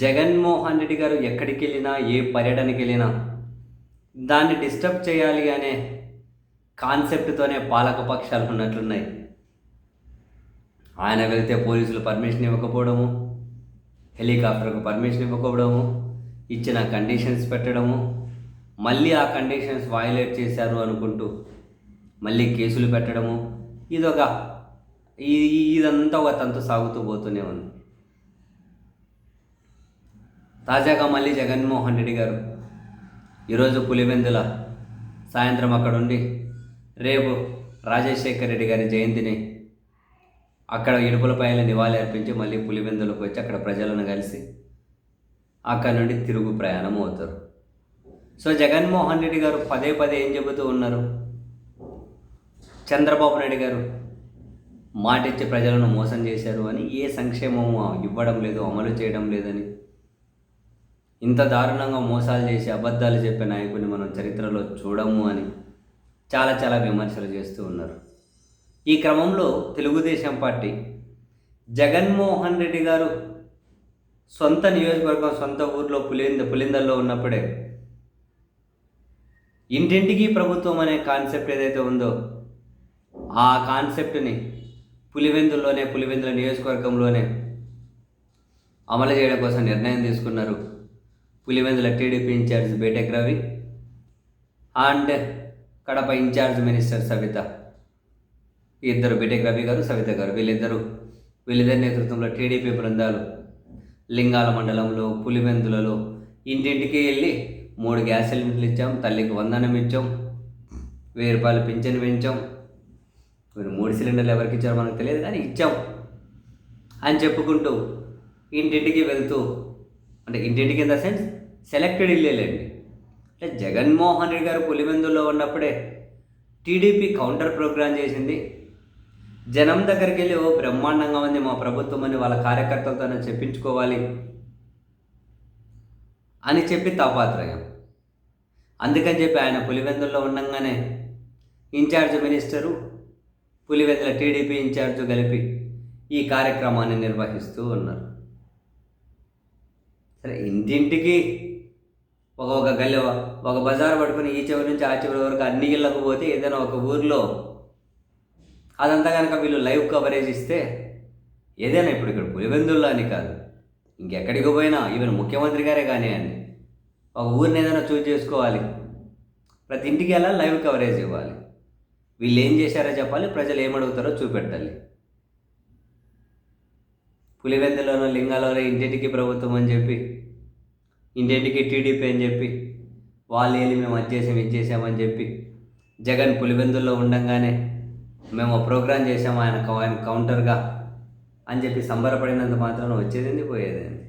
జగన్మోహన్ రెడ్డి గారు ఎక్కడికెళ్ళినా, ఏ పర్యటనకెళ్ళినా దాన్ని డిస్టర్బ్ చేయాలి అనే కాన్సెప్ట్‌తోనే పాలక పక్షాలు ఉన్నట్లున్నాయి. ఆయన వెళ్తే పోలీసులు పర్మిషన్ ఇవ్వకపోవడము, హెలికాప్టర్‌కు పర్మిషన్ ఇవ్వకపోవడము, ఇచ్చిన కండిషన్స్ పెట్టడము, మళ్ళీ ఆ కండిషన్స్ వయలేట్ చేశారు అనుకుంటూ మళ్ళీ కేసులు పెట్టడము, ఇదొక ఇ ఇదంతా ఒక తంతు సాగుతూ పోతూనే ఉంది. తాజాగా మళ్ళీ జగన్మోహన్ రెడ్డి గారు ఈరోజు పులివెందుల సాయంత్రం అక్కడుండి రేపు రాజశేఖర్ రెడ్డి గారి జయంతిని అక్కడ ఇడుపులపైన నివాళి అర్పించి మళ్ళీ పులివెందులకు వచ్చి అక్కడ ప్రజలను కలిసి అక్కడ నుండి తిరుగు ప్రయాణం అవుతారు. సో జగన్మోహన్ రెడ్డి గారు పదే పదే ఏం చెబుతూ ఉన్నారు? చంద్రబాబు నాయుడు గారు మాటిచ్చి ప్రజలను మోసం చేశారు అని, ఏ సంక్షేమము ఇవ్వడం లేదు, అమలు చేయడం లేదని, ఇంత దారుణంగా మోసాలు చేసి అబద్ధాలు చెప్పే నాయకుడిని మనం చరిత్రలో చూడము అని చాలా చాలా విమర్శలు చేస్తూ ఉన్నారు. ఈ క్రమంలో తెలుగుదేశం పార్టీ జగన్మోహన్ రెడ్డి గారు సొంత నియోజకవర్గం, సొంత ఊర్లో పులిందల్లో ఉన్నప్పుడే ఇంటింటికి ప్రభుత్వం అనే కాన్సెప్ట్ ఏదైతే ఉందో ఆ కాన్సెప్ట్ని పులివెందుల నియోజకవర్గంలోనే అమలు చేయడం కోసం నిర్ణయం తీసుకున్నారు. Pulivendula TDP in charge BTech Ravi and Kadapa in charge minister Savitha, ఇద్దరు బేటెక్ రవి గారు, సవిత గారు, వీళ్ళిద్దరి నేతృత్వంలో టీడీపీ బృందాలు లింగాల మండలంలో పులివెందులలో ఇంటింటికి వెళ్ళి 3 గ్యాస్ సిలిండర్లు ఇచ్చాం, తల్లికి వందనం ఇచ్చాం, 1000 రూపాయలు పింఛన్ పెంచాం, 3 సిలిండర్లు ఎవరికి ఇచ్చారో మనకు తెలియదు కానీ ఇచ్చాం అని చెప్పుకుంటూ ఇంటింటికి వెళ్తూ, అంటే ఇంటింటికి ఇన్ ద సెన్స్ సెలెక్టెడ్ ఇల్లేలేండి. అంటే జగన్మోహన్ రెడ్డి గారు పులివెందుల్లో ఉన్నప్పుడే టీడీపీ కౌంటర్ ప్రోగ్రాం చేసింది. జనం దగ్గరికి వెళ్ళి ఓ బ్రహ్మాండంగా ఉంది మా ప్రభుత్వం అని వాళ్ళ కార్యకర్తలతోనే చెప్పించుకోవాలి అని చెప్పి తాపాత్రయం. అందుకని చెప్పి ఆయన పులివెందుల్లో ఉండగానే in charge minister, Pulivendula TDP in charge కలిపి ఈ కార్యక్రమాన్ని నిర్వహిస్తూ ఉన్నారు. సరే, ఇంటింటికి ఒక గల్లె, ఒక బజార్ పట్టుకుని ఈ చివరి నుంచి ఆ చివరి వరకు అన్ని ఇళ్ళకు పోతే ఏదైనా ఒక ఊర్లో అదంతా కనుక వీళ్ళు లైవ్ కవరేజ్ ఇస్తే, ఏదైనా ఇప్పుడు ఇక్కడ పులివెందుల్లో అని కాదు, ఇంకెక్కడికి పోయినా ఈవెన్ ముఖ్యమంత్రి గారే కానివ్వండి, ఒక ఊరిని ఏదైనా చూస్ చేసుకోవాలి, ప్రతి ఇంటికి అలా లైవ్ కవరేజ్ ఇవ్వాలి, వీళ్ళు ఏం చేశారో చెప్పాలి, ప్రజలు ఏమడుగుతారో చూపెట్టాలి. పులివెందులోనో లింగాలలో ఇంటింటికి ప్రభుత్వం అని చెప్పి, ఇంటింటికి టీడీపీ అని చెప్పి, వాళ్ళు వెళ్ళి మేము అది చేసాం ఇది చేసామని చెప్పి, జగన్ పులివెందుల్లో ఉండంగానే మేము ప్రోగ్రాం చేసాము ఆయన కౌంటర్గా అని చెప్పి సంబరపడినంత మాత్రాన వచ్చేదేంది పోయేదేంది.